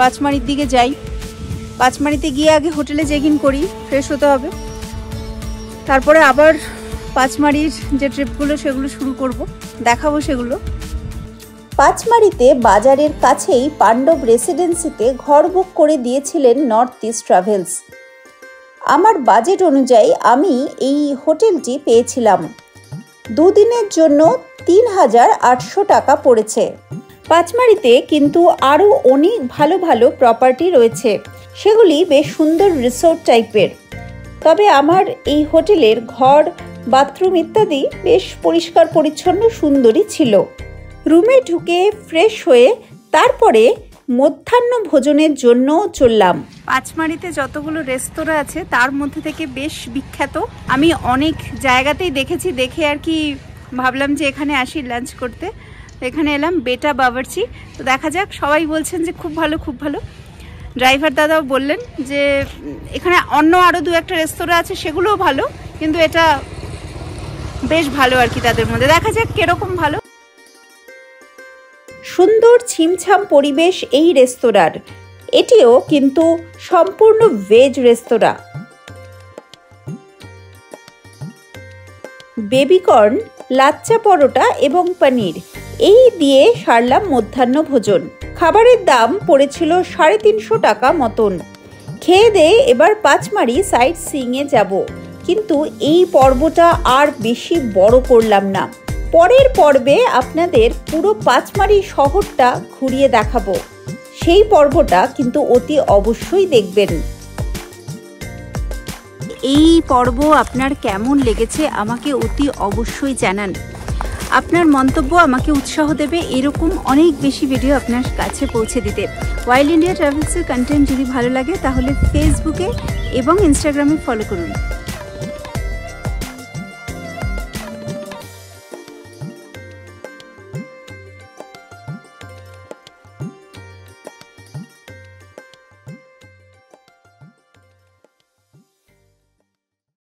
পাঁচমারির দিকে যাই। পাঁচমারিতে গিয়ে আগে হোটেলে চেক ইন করি, ফ্রেশ হতে হবে, তারপরে আবার পাঁচমারির যে ট্রিপগুলো সেগুলো শুরু করব, দেখাবো সেগুলো। পাঁচমারিতে বাজারের কাছেই পাণ্ডব রেসিডেন্সিতে ঘর বুক করে দিয়েছিলেন নর্থ ইস্ট ট্রাভেলস। আমার বাজেট অনুযায়ী আমি এই হোটেলটি পেয়েছিলাম। 2 দিনের জন্য 3,800 টাকা পড়েছে। পাঁচমারিতে কিন্তু আরও অনেক ভালো ভালো প্রপার্টি রয়েছে, সেগুলি বেশ সুন্দর রিসোর্ট টাইপের। তবে আমার এই হোটেলের ঘর, বাথরুম ইত্যাদি বেশ পরিষ্কার পরিচ্ছন্ন সুন্দরই ছিল। রুমে ঢুকে ফ্রেশ হয়ে তারপরে মধ্যাহ্ন ভোজনের জন্য চললাম। পাঁচমারিতে যতগুলো রেস্তোরাঁ আছে তার মধ্যে থেকে বেশ বিখ্যাত, আমি অনেক জায়গাতেই দেখেছি, দেখে আর কি ভাবলাম যে এখানে আসি লাঞ্চ করতে। এখানে এলাম বেটা বাবরচি। তো দেখা যাক, সবাই বলছেন যে খুব ভালো খুব ভালো। ড্রাইভার দাদাও বললেন যে এখানে অন্য আরও 2-1টা রেস্তোরাঁ আছে, সেগুলোও ভালো, কিন্তু এটা বেশ ভালো আর কি তাদের মধ্যে। দেখা যাক কিরকম ভালো। সুন্দর ছিমছাম পরিবেশ এই রেস্তোরাঁর। এটিও কিন্তু সম্পূর্ণ ভেজ রেস্তোরাঁ। বেবিকর্ন, লাচ্চা পরোটা এবং পনির এই দিয়ে সারলাম মধ্যাহ্ন ভোজন। খাবারের দাম পড়েছিল 350 টাকা মতন। খেয়ে দিয়ে এবার পাঁচমারি সাইট সিইংয়ে যাব, কিন্তু এই পর্বটা আর বেশি বড় করলাম না। পরের পর্বে আপনাদের পুরো পাঁচমারি শহরটা ঘুরিয়ে দেখাবো, সেই পর্বটা কিন্তু অতি অবশ্যই দেখবেন। এই পর্ব আপনার কেমন লেগেছে আমাকে অতি অবশ্যই জানান। আপনার মন্তব্য আমাকে উৎসাহ দেবে এরকম অনেক বেশি ভিডিও আপনার কাছে পৌঁছে দিতে। ওয়াইল্ড ইন্ডিয়া ট্রাভেলসের কন্টেন্ট যদি ভালো লাগে তাহলে ফেসবুকে এবং ইনস্টাগ্রামে ফলো করুন।